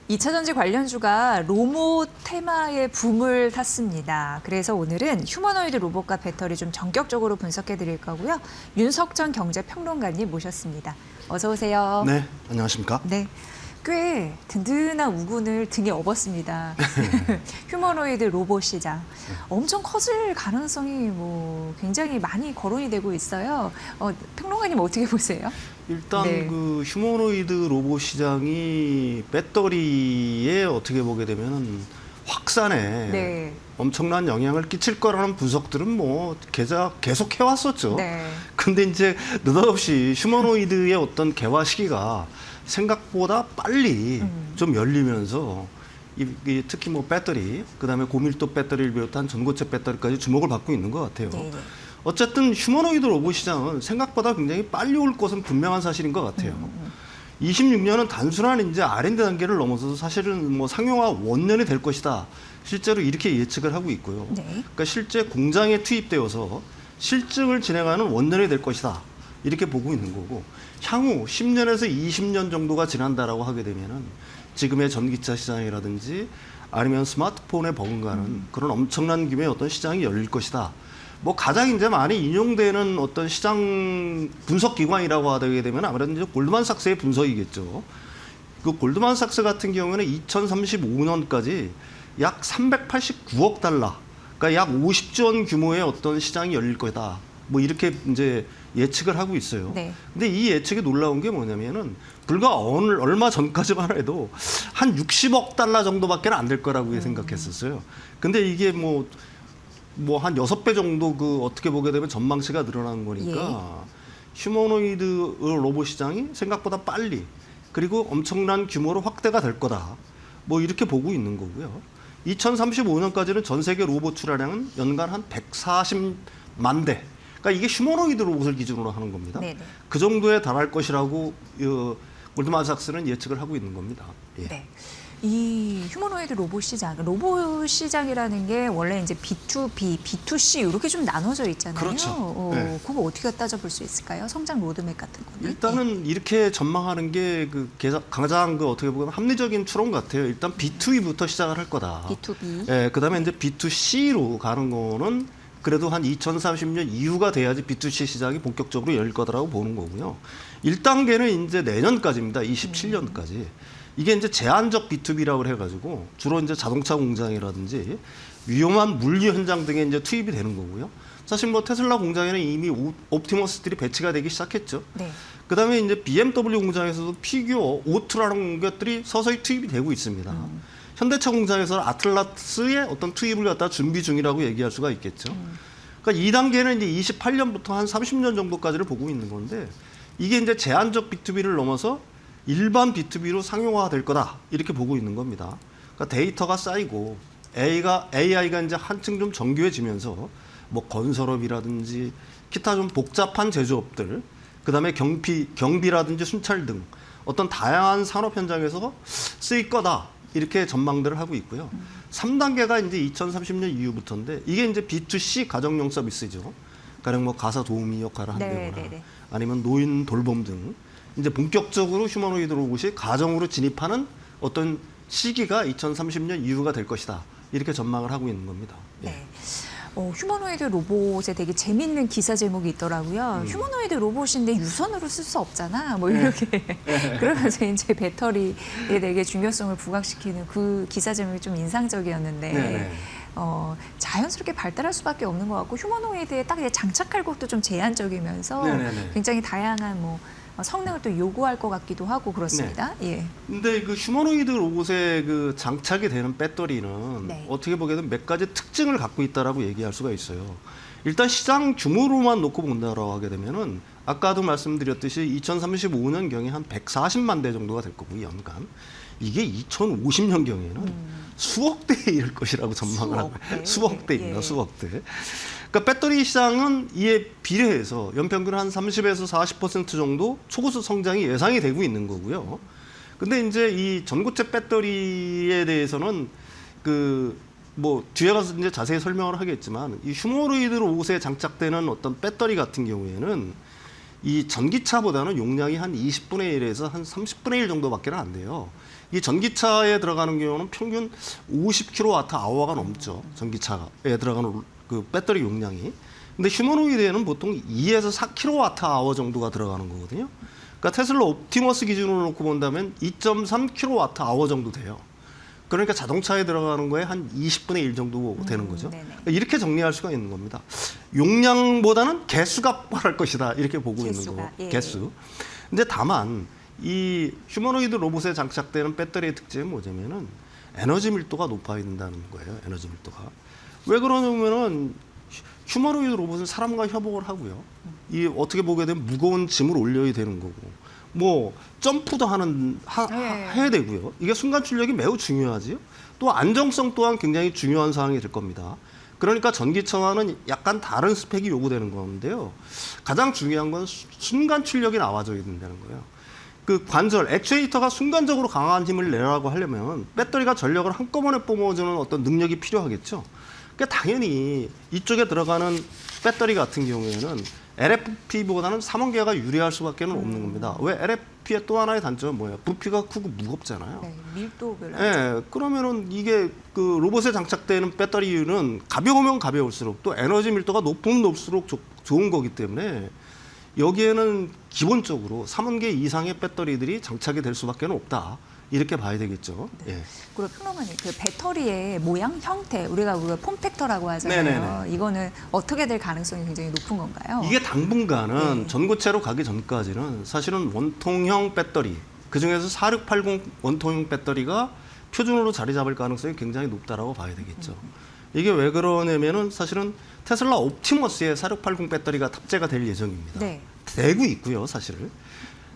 2차 전지 관련주가 로봇 테마의 붐을 탔습니다. 그래서 오늘은 휴머노이드 로봇과 배터리 좀 전격적으로 분석해 드릴 거고요. 윤석전 경제평론가님 모셨습니다. 어서 오세요. 네, 안녕하십니까? 네. 꽤 든든한 우군을 등에 업었습니다. 휴머노이드 로봇 시장. 엄청 커질 가능성이 굉장히 많이 거론이 되고 있어요. 평론가님 어떻게 보세요? 일단 네. 그 휴머노이드 로봇 시장이 배터리에 어떻게 보게 되면은 확산에 네. 엄청난 영향을 끼칠 거라는 분석들은 계속 해왔었죠. 네. 근데 이제 느닷없이 휴머노이드의 어떤 개화 시기가 생각보다 빨리 좀 열리면서 특히 배터리, 그다음에 고밀도 배터리를 비롯한 전고체 배터리까지 주목을 받고 있는 것 같아요. 네. 어쨌든 휴머노이드 로봇 시장은 생각보다 굉장히 빨리 올 것은 분명한 사실인 것 같아요. 26년은 단순한 이제 R&D 단계를 넘어서서 사실은 상용화 원년이 될 것이다. 실제로 이렇게 예측을 하고 있고요. 네. 그러니까 실제 공장에 투입되어서 실증을 진행하는 원년이 될 것이다. 이렇게 보고 있는 거고, 향후 10년에서 20년 정도가 지난다라고 하게 되면은 지금의 전기차 시장이라든지 아니면 스마트폰에 버금가는 그런 엄청난 규모의 어떤 시장이 열릴 것이다. 가장 이제 많이 인용되는 어떤 시장 분석 기관이라고 하게 되면 아무래도 이제 골드만삭스의 분석이겠죠. 그 골드만삭스 같은 경우에는 2035년까지 약 389억 달러, 그러니까 약 50조 원 규모의 어떤 시장이 열릴 거다. 이렇게 이제 예측을 하고 있어요. 네. 근데 이 예측이 놀라운 게 뭐냐면은 불과 얼마 전까지만 해도 한 60억 달러 정도밖에 안 될 거라고 생각했었어요. 근데 이게 한 6배 정도 어떻게 보게 되면 전망치가 늘어나는 거니까 휴머노이드 로봇 시장이 생각보다 빨리 그리고 엄청난 규모로 확대가 될 거다. 이렇게 보고 있는 거고요. 2035년까지는 전 세계 로봇 출하량은 연간 한 140만 대. 그러니까 이게 휴머노이드 로봇을 기준으로 하는 겁니다. 네네. 그 정도에 달할 것이라고 골드만삭스는 예측을 하고 있는 겁니다. 예. 네. 이 휴머노이드 로봇 시장이라는 게 원래 이제 B2B, B2C 이렇게 좀 나눠져 있잖아요. 그렇죠. 네. 그거 어떻게 따져볼 수 있을까요? 성장 로드맵 같은 거는? 일단은 이렇게 전망하는 게 가장 어떻게 보면 합리적인 추론 같아요. 일단 B2B부터 시작을 할 거다. B2B. 예, 그다음에 이제 B2C로 가는 거는 그래도 한 2030년 이후가 돼야지 B2C 시장이 본격적으로 열릴 거다라고 보는 거고요. 1단계는 이제 내년까지입니다. 27년까지. 이게 이제 제한적 B2B라고 해가지고 주로 이제 자동차 공장이라든지 위험한 물류 현장 등에 이제 투입이 되는 거고요. 사실 테슬라 공장에는 이미 옵티머스들이 배치가 되기 시작했죠. 네. 그다음에 이제 BMW 공장에서도 피규어 오트라는 것들이 서서히 투입이 되고 있습니다. 현대차 공장에서는 아틀라스의 어떤 투입을 갖다 준비 중이라고 얘기할 수가 있겠죠. 그러니까 2단계는 이제 28년부터 한 30년 정도까지를 보고 있는 건데 이게 이제 제한적 B2B를 넘어서 일반 B2B로 상용화가 될 거다. 이렇게 보고 있는 겁니다. 그러니까 데이터가 쌓이고 AI가 이제 한층 좀 정교해지면서 건설업이라든지 기타 좀 복잡한 제조업들, 그다음에 경비라든지 순찰 등 어떤 다양한 산업 현장에서 쓰일 거다. 이렇게 전망들을 하고 있고요. 3단계가 이제 2030년 이후부터인데 이게 이제 B2C 가정용 서비스죠. 가령 가사 도우미 역할을 한다거나 아니면 노인 돌봄 등 이제 본격적으로 휴머노이드 로봇이 가정으로 진입하는 어떤 시기가 2030년 이후가 될 것이다. 이렇게 전망을 하고 있는 겁니다. 예. 네. 휴머노이드 로봇에 되게 재밌는 기사 제목이 있더라고요. 휴머노이드 로봇인데 유선으로 쓸 수 없잖아. 이렇게. 그러면서 이제 배터리에 되게 중요성을 부각시키는 그 기사 제목이 좀 인상적이었는데 네네. 자연스럽게 발달할 수밖에 없는 것 같고 휴머노이드에 딱 장착할 것도 좀 제한적이면서 네네네. 굉장히 다양한 성능을 또 요구할 것 같기도 하고 그렇습니다. 예. 근데 휴머노이드 로봇에 장착이 되는 배터리는 네. 어떻게 보게 되면 몇 가지 특징을 갖고 있다라고 얘기할 수가 있어요. 일단 시장 규모로만 놓고 본다라고 하게 되면은 아까도 말씀드렸듯이 2035년경에 한 140만 대 정도가 될 거고 연간. 이게 2050년경에는 수억 대에 이를 것이라고 전망을 하고 수억 대입니다. 예. 수억 대. 그러니까 배터리 시장은 이에 비례해서 연평균 한 30에서 40% 정도 초고속 성장이 예상이 되고 있는 거고요. 근데 이제 이 전고체 배터리에 대해서는 뒤에 가서 이제 자세히 설명을 하겠지만 이 휴머노이드 로봇에 장착되는 어떤 배터리 같은 경우에는 이 전기차보다는 용량이 한 20분의 1에서 한 30분의 1 정도밖에 안 돼요. 이 전기차에 들어가는 경우는 평균 50kWh가 넘죠. 전기차에 들어가는 그 배터리 용량이. 근데 휴머노이드에는 보통 2에서 4kWh 정도가 들어가는 거거든요. 그러니까 테슬라 옵티머스 기준으로 놓고 본다면 2.3kWh 정도 돼요. 그러니까 자동차에 들어가는 거에 한 20분의 1 정도 되는 거죠. 그러니까 이렇게 정리할 수가 있는 겁니다. 용량보다는 개수가 빠를 것이다. 이렇게 보고 있는 거고. 예. 개수. 근데 다만 이 휴머노이드 로봇에 장착되는 배터리의 특징이 뭐냐면은 에너지 밀도가 높아야 된다는 거예요. 에너지 밀도가. 왜 그러냐면은 휴머노이드 로봇은 사람과 협업을 하고요. 이 어떻게 보게 되면 무거운 짐을 올려야 되는 거고, 뭐 점프도 해야 되고요. 이게 순간 출력이 매우 중요하지요. 또 안정성 또한 굉장히 중요한 사항이 될 겁니다. 그러니까 전기차와는 약간 다른 스펙이 요구되는 건데요. 가장 중요한 건 순간 출력이 나와줘야 된다는 거예요. 그 관절, 액추에이터가 순간적으로 강한 힘을 내라고 하려면 배터리가 전력을 한꺼번에 뿜어주는 어떤 능력이 필요하겠죠. 그러니까 당연히 이쪽에 들어가는 배터리 같은 경우에는 LFP보다는 삼원계가 유리할 수밖에 없는 겁니다. 왜 LFP의 또 하나의 단점은 뭐예요? 부피가 크고 무겁잖아요. 네, 밀도 별로. 네, 그러면은 이게 그 로봇에 장착되는 배터리는 가벼우면 가벼울수록 또 에너지 밀도가 높으면 높을수록 좋은 거기 때문에 여기에는 기본적으로 3원계 이상의 배터리들이 장착이 될 수밖에 없다. 이렇게 봐야 되겠죠. 네. 예. 그리고 평론가님, 그 배터리의 모양, 형태, 우리가 폼팩터라고 하잖아요. 네네네. 이거는 어떻게 될 가능성이 굉장히 높은 건가요? 이게 당분간은 네. 전고체로 가기 전까지는 사실은 원통형 배터리, 그중에서 4680 원통형 배터리가 표준으로 자리 잡을 가능성이 굉장히 높다라고 봐야 되겠죠. 이게 왜 그러냐면은 사실은 테슬라 옵티머스에 4680 배터리가 탑재가 될 예정입니다. 네. 되고 있고요, 사실.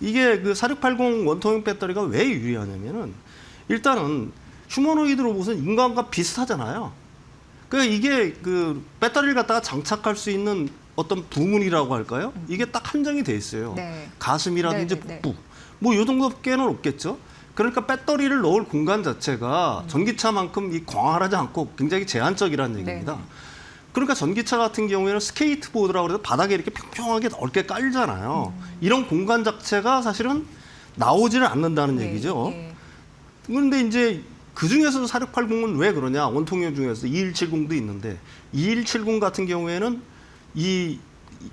이게 그 4680 원통형 배터리가 왜 유리하냐면은 일단은 휴머노이드 로봇은 인간과 비슷하잖아요. 그러니까 이게 그 배터리를 갖다가 장착할 수 있는 어떤 부문이라고 할까요? 이게 딱 한정이 돼 있어요. 네. 가슴이라든지 네네네. 복부. 뭐 요 정도밖에는 없겠죠. 그러니까 배터리를 넣을 공간 자체가 전기차만큼 이 광활하지 않고 굉장히 제한적이라는 얘기입니다. 네네. 그러니까 전기차 같은 경우에는 스케이트보드라고 해서 바닥에 이렇게 평평하게 넓게 깔잖아요. 이런 공간 자체가 사실은 나오지를 않는다는 네, 얘기죠. 예. 그런데 이제 그 중에서도 4680은 왜 그러냐? 원통형 중에서 2170도 있는데 2170 같은 경우에는 이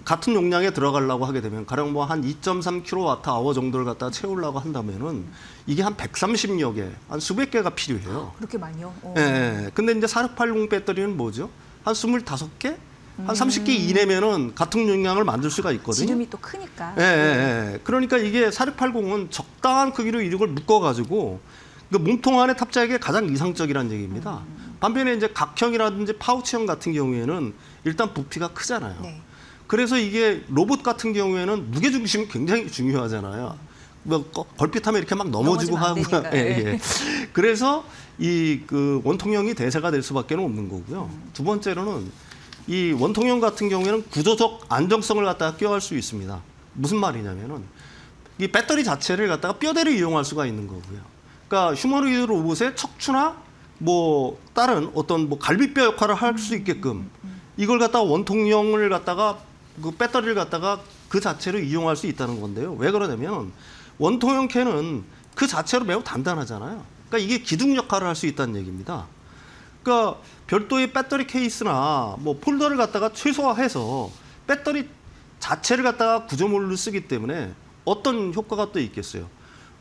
같은 용량에 들어가려고 하게 되면 가령 뭐 한 2.3kWh 정도를 갖다가 채우려고 한다면은 이게 한 130여 개, 한 수백 개가 필요해요. 그렇게 많이요? 예. 예. 근데 이제 4680 배터리는 뭐죠? 한 25개? 한 30개 이내면은 같은 용량을 만들 수가 있거든요. 지름이 또 크니까. 예, 예, 예. 그러니까 이게 4680은 적당한 크기로 이걸 묶어가지고 그 몸통 안에 탑재하기에 가장 이상적이라는 얘기입니다. 반면에 이제 각형이라든지 파우치형 같은 경우에는 일단 부피가 크잖아요. 네. 그래서 이게 로봇 같은 경우에는 무게 중심이 굉장히 중요하잖아요. 뭐 걸핏하면 이렇게 막 넘어지고 넘어지면 안 하고. 되니까. 예, 예. 그래서 이 그 원통형이 대세가 될 수밖에 없는 거고요. 두 번째로는 이 원통형 같은 경우에는 구조적 안정성을 갖다가 껴할 수 있습니다. 무슨 말이냐면은 이 배터리 자체를 갖다가 뼈대를 이용할 수가 있는 거고요. 그러니까 휴머노이드 로봇의 척추나 뭐 다른 어떤 뭐 갈비뼈 역할을 할 수 있게끔 이걸 갖다가 원통형을 갖다가 그 배터리를 갖다가 그 자체로 이용할 수 있다는 건데요. 왜 그러냐면 원통형 캔은 그 자체로 매우 단단하잖아요. 그러니까 이게 기둥 역할을 할 수 있다는 얘기입니다. 그러니까 별도의 배터리 케이스나 뭐 폴더를 갖다가 최소화해서 배터리 자체를 갖다가 구조물로 쓰기 때문에 어떤 효과가 또 있겠어요.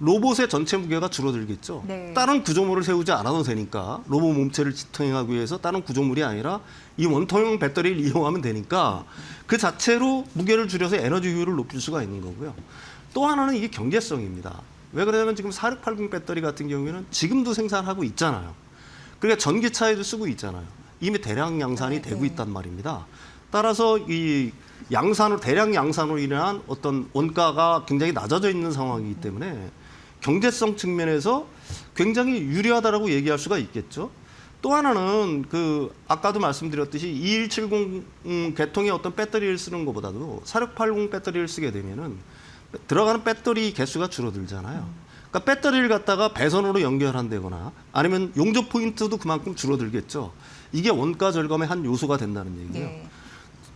로봇의 전체 무게가 줄어들겠죠. 네. 다른 구조물을 세우지 않아도 되니까 로봇 몸체를 지탱하기 위해서 다른 구조물이 아니라 이 원통형 배터리를 이용하면 되니까 그 자체로 무게를 줄여서 에너지 효율을 높일 수가 있는 거고요. 또 하나는 이게 경제성입니다. 왜 그러냐면 지금 4680 배터리 같은 경우에는 지금도 생산하고 있잖아요. 그러니까 전기차에도 쓰고 있잖아요. 이미 대량 양산이 되고 있단 말입니다. 따라서 이 대량 양산으로 인한 어떤 원가가 굉장히 낮아져 있는 상황이기 때문에 경제성 측면에서 굉장히 유리하다라고 얘기할 수가 있겠죠. 또 하나는 그 아까도 말씀드렸듯이 2170 계통의 어떤 배터리를 쓰는 것보다도 4680 배터리를 쓰게 되면은 들어가는 배터리 개수가 줄어들잖아요. 그러니까 배터리를 갖다가 배선으로 연결한다거나 아니면 용접 포인트도 그만큼 줄어들겠죠. 이게 원가 절감의 한 요소가 된다는 얘기예요. 네.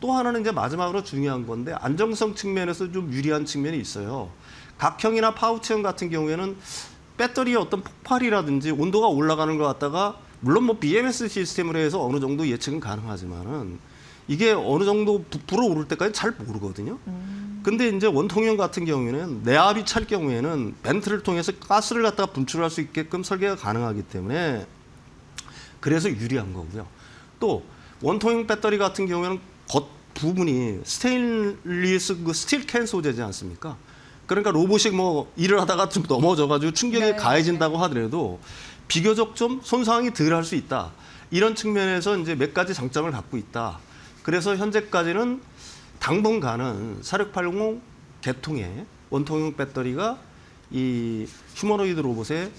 또 하나는 이제 마지막으로 중요한 건데 안정성 측면에서 좀 유리한 측면이 있어요. 각형이나 파우치형 같은 경우에는 배터리의 어떤 폭발이라든지 온도가 올라가는 것 같다가 물론 뭐 BMS 시스템으로 해서 어느 정도 예측은 가능하지만은 이게 어느 정도 불어오를 때까지 잘 모르거든요. 근데 이제 원통형 같은 경우에는 내압이 찰 경우에는 벤트를 통해서 가스를 갖다가 분출할 수 있게끔 설계가 가능하기 때문에 그래서 유리한 거고요. 또 원통형 배터리 같은 경우에는 겉 부분이 스테인리스 그 스틸 캔 소재지 않습니까? 그러니까 로봇이 뭐 일을 하다가 좀 넘어져가지고 충격이 네, 가해진다고 하더라도 비교적 좀 손상이 덜 할 수 있다. 이런 측면에서 이제 몇 가지 장점을 갖고 있다. 그래서 현재까지는 당분간은 4680 계통의 원통형 배터리가 이 휴머노이드 로봇의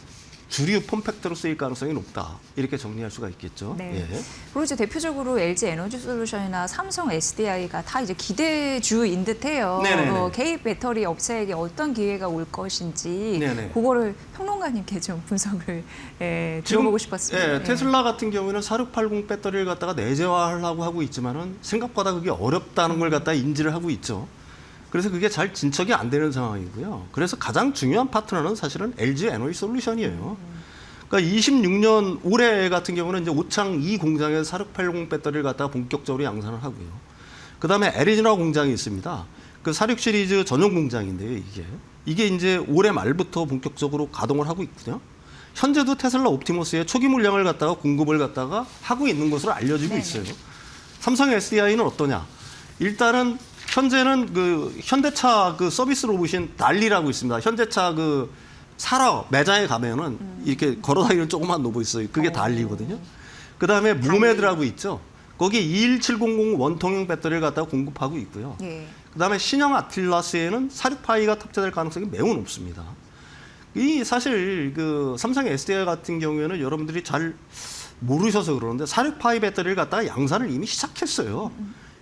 주류 폼팩터로 쓰일 가능성이 높다. 이렇게 정리할 수가 있겠죠. 네. 예. 그리고 이제 대표적으로 LG 에너지 솔루션이나 삼성 SDI가 다 이제 기대주인 듯해요. 네네네. 개입 배터리 업체에게 어떤 기회가 올 것인지 네네. 그거를 평론가님께 좀 분석을 들어보고 싶었습니다. 예, 테슬라 같은 경우에는 4680 배터리를 갖다가 내재화하려고 하고 있지만은 생각보다 그게 어렵다는 걸 갖다 인지를 하고 있죠. 그래서 그게 잘 진척이 안 되는 상황이고요. 그래서 가장 중요한 파트너는 사실은 LG 에너지 솔루션이에요. 그러니까 26년 올해 같은 경우는 이제 오창 2 공장에서 4680 배터리를 갖다가 본격적으로 양산을 하고요. 그다음에 애리조나 공장이 있습니다. 그 46 시리즈 전용 공장인데요, 이게 이제 올해 말부터 본격적으로 가동을 하고 있거든요. 현재도 테슬라 옵티머스의 초기 물량을 갖다가 공급을 갖다가 하고 있는 것으로 알려지고 네네. 있어요. 삼성 SDI는 어떠냐? 일단은 현재는 그 현대차 그 서비스 로봇인 달리라고 있습니다. 현대차 그 사러 매장에 가면은 이렇게 걸어다니는 조그만 로봇 있어요. 그게 달리거든요. 그 다음에 무메드라고 있죠. 거기 21700 원통형 배터리를 갖다가 공급하고 있고요. 예. 그 다음에 신형 아틀라스에는 46파이가 탑재될 가능성이 매우 높습니다. 이 사실 그 삼성 SDI 같은 경우에는 여러분들이 잘 모르셔서 그러는데 46파이 배터리를 갖다가 양산을 이미 시작했어요.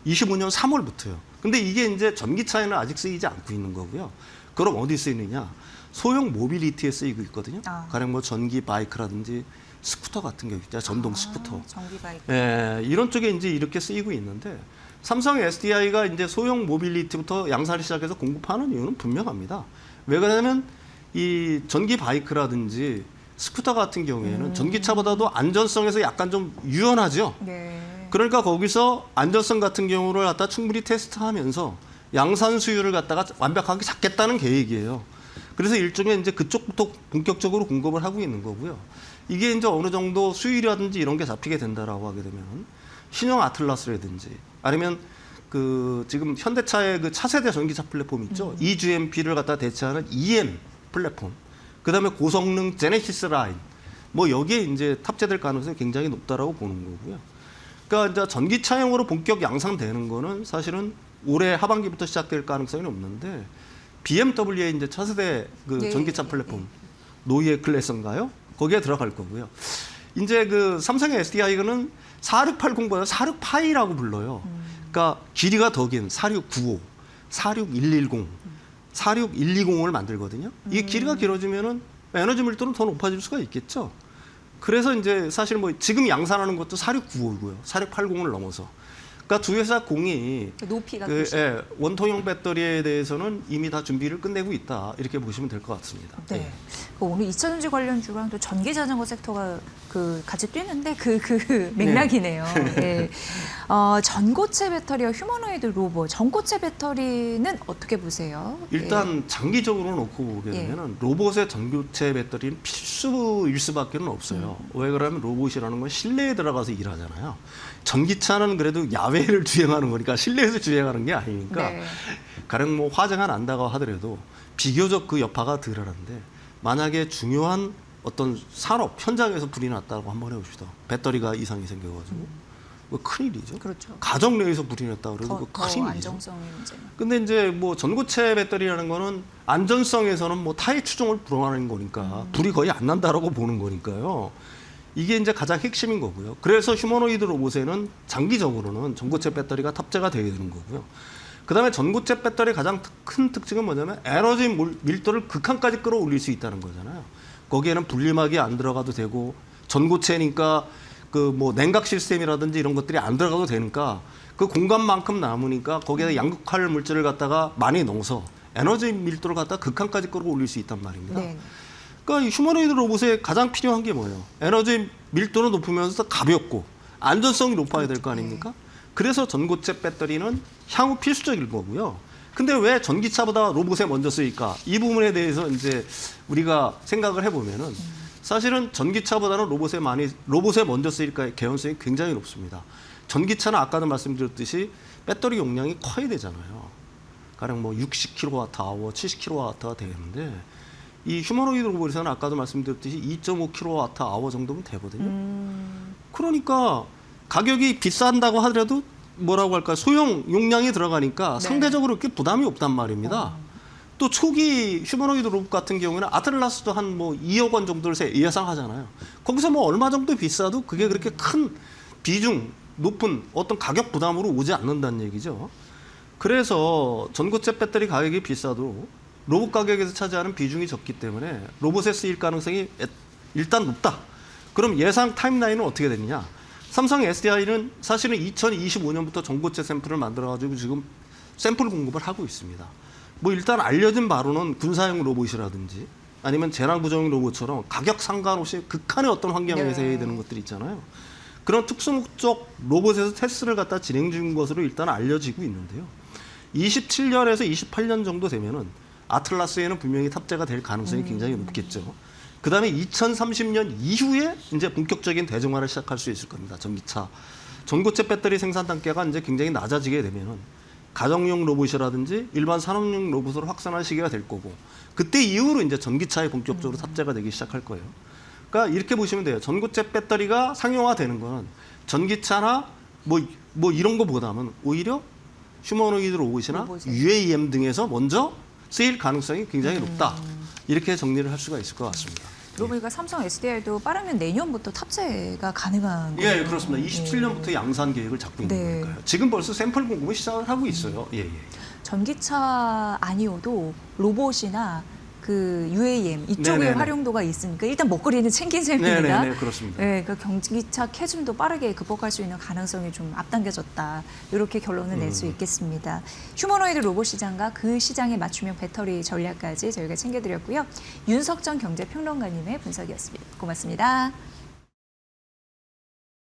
25년 3월부터요. 근데 이게 이제 전기차에는 아직 쓰이지 않고 있는 거고요. 그럼 어디 쓰이느냐? 소형 모빌리티에 쓰이고 있거든요. 가령 뭐 전기 바이크라든지 스쿠터 같은 게 있죠. 전동 스쿠터. 전기 바이크. 예, 이런 쪽에 이제 이렇게 쓰이고 있는데 삼성 SDI가 이제 소형 모빌리티부터 양산을 시작해서 공급하는 이유는 분명합니다. 왜 그러냐면 이 전기 바이크라든지 스쿠터 같은 경우에는 전기차보다도 안전성에서 약간 좀 유연하죠. 네. 그러니까 거기서 안전성 같은 경우를 갖다 충분히 테스트하면서 양산 수율을 갖다가 완벽하게 잡겠다는 계획이에요. 그래서 일종의 이제 그쪽부터 본격적으로 공급을 하고 있는 거고요. 이게 이제 어느 정도 수율이라든지 이런 게 잡히게 된다라고 하게 되면 신형 아틀라스라든지 아니면 그 지금 현대차의 그 차세대 전기차 플랫폼 있죠. eGMP를 갖다 대체하는 EN 플랫폼. 그다음에 고성능 제네시스 라인. 뭐 여기에 이제 탑재될 가능성이 굉장히 높다라고 보는 거고요. 그러니까 이제 전기차용으로 본격 양산되는 거는 사실은 올해 하반기부터 시작될 가능성이 없는데 BMW의 이제 차세대 그 네. 전기차 플랫폼 노이에 클래스인가요? 거기에 들어갈 거고요. 이제 그 삼성의 SDI는 4680보다 46파이라고 불러요. 그러니까 길이가 더 긴 4695, 46110, 46120을 만들거든요. 이게 길이가 길어지면은 에너지 밀도는 더 높아질 수가 있겠죠. 그래서 이제 사실 뭐 지금 양산하는 것도 4695고요. 4680을 넘어서. 그러니까 두 회사 공이 높이가 그, 예, 원통형 배터리에 대해서는 이미 다 준비를 끝내고 있다. 이렇게 보시면 될 것 같습니다. 네. 예. 그 오늘 2차전지 관련주랑 또 전기 자전거 섹터가 그 같이 뛰는데 그 맥락이네요. 네. 전고체 배터리와 휴머노이드 로봇. 전고체 배터리는 어떻게 보세요? 일단 장기적으로 놓고 보게 되면 로봇의 전고체 배터리는 필수일 수밖에 없어요. 왜 그러면 로봇이라는 건 실내에 들어가서 일하잖아요. 전기차는 그래도 야외를 주행하는 거니까 실내에서 주행하는 게 아니니까 네. 가령 뭐 화재가 난다고 하더라도 비교적 그 여파가 덜하는데 만약에 중요한 어떤 산업 현장에서 불이 났다고 한번 해봅시다. 배터리가 이상이 생겨가지고 그 큰일이죠. 그렇죠. 가정 내에서 불이 났다 그래도 더, 그 더 큰일이죠. 안정성의 문제는. 근데 이제 뭐 전고체 배터리라는 거는 안전성에서는 뭐 타의 추종을 불허하는 거니까 불이 거의 안 난다라고 보는 거니까요. 이게 이제 가장 핵심인 거고요. 그래서 휴머노이드 로봇에는 장기적으로는 전고체 배터리가 탑재가 되게 되는 거고요. 그다음에 전고체 배터리의 가장 큰 특징은 뭐냐면 에너지 밀도를 극한까지 끌어올릴 수 있다는 거잖아요. 거기에는 분리막이 안 들어가도 되고 전고체니까 그 뭐 냉각 시스템이라든지 이런 것들이 안 들어가도 되니까 그 공간만큼 남으니까 거기에 양극할 물질을 갖다가 많이 넣어서 에너지 밀도를 갖다가 극한까지 끌어올릴 수 있단 말입니다. 네. 그러니까 이 휴머노이드 로봇에 가장 필요한 게 뭐예요? 에너지 밀도는 높으면서 가볍고 안전성이 높아야 될 거 아닙니까? 그래서 전고체 배터리는 향후 필수적일 거고요. 근데 왜 전기차보다 로봇에 먼저 쓰일까? 이 부분에 대해서 이제 우리가 생각을 해보면은 사실은 전기차보다는 로봇에 먼저 쓰일까의 개연성이 굉장히 높습니다. 전기차는 아까도 말씀드렸듯이 배터리 용량이 커야 되잖아요. 가령 뭐 60kWh, 70kWh가 되는데 이 휴머노이드 로봇에서는 아까도 말씀드렸듯이 2.5kWh 정도면 되거든요. 그러니까 가격이 비싼다고 하더라도 뭐라고 할까 소형 용량이 들어가니까 네. 상대적으로 그렇게 부담이 없단 말입니다. 또 초기 휴머노이드 로봇 같은 경우에는 아틀라스도 한 뭐 2억 원 정도를 예상하잖아요. 거기서 뭐 얼마 정도 비싸도 그게 그렇게 큰 비중 높은 어떤 가격 부담으로 오지 않는다는 얘기죠. 그래서 전고체 배터리 가격이 비싸도 로봇 가격에서 차지하는 비중이 적기 때문에 로봇에 쓰일 가능성이 일단 높다. 그럼 예상 타임라인은 어떻게 되느냐? 삼성 SDI는 사실은 2025년부터 전고체 샘플을 만들어가지고 지금 샘플 공급을 하고 있습니다. 뭐 일단 알려진 바로는 군사용 로봇이라든지 아니면 재난구조용 로봇처럼 가격 상관없이 극한의 어떤 환경에서 해야 되는 것들이 있잖아요. 그런 특수목적 로봇에서 테스트를 갖다 진행 중인 것으로 일단 알려지고 있는데요. 27년에서 28년 정도 되면은 아틀라스에는 분명히 탑재가 될 가능성이 굉장히 높겠죠. 그 다음에 2030년 이후에 이제 본격적인 대중화를 시작할 수 있을 겁니다. 전기차. 전고체 배터리 생산 단계가 이제 굉장히 낮아지게 되면은 가정용 로봇이라든지 일반 산업용 로봇으로 확산할 시기가 될 거고 그때 이후로 이제 전기차에 본격적으로 탑재가 되기 시작할 거예요. 그러니까 이렇게 보시면 돼요. 전고체 배터리가 상용화되는 건 전기차나 뭐 이런 거보다는 오히려 휴머노이드 로봇이나 로봇에. UAM 등에서 먼저 쓰일 가능성이 굉장히 높다. 이렇게 정리를 할 수가 있을 것 같습니다. 그러고 보니까 삼성 SDI도 빠르면 내년부터 탑재가 가능한 예, 거예요. 그렇습니다. 27년부터 양산 계획을 잡고 있는 네. 거니까요. 지금 벌써 샘플 공급을 시작을 하고 있어요. 예, 예. 전기차 아니어도 로봇이나 그 UAM 이쪽에 네네네. 활용도가 있으니까 일단 먹거리는 챙긴 셈입니다. 네네네, 그렇습니다. 네, 그 전기차 캐즘도 빠르게 극복할 수 있는 가능성이 좀 앞당겨졌다. 이렇게 결론을 낼 수 있겠습니다. 휴머노이드 로봇 시장과 그 시장에 맞춤형 배터리 전략까지 저희가 챙겨드렸고요. 윤석정 경제평론가님의 분석이었습니다. 고맙습니다.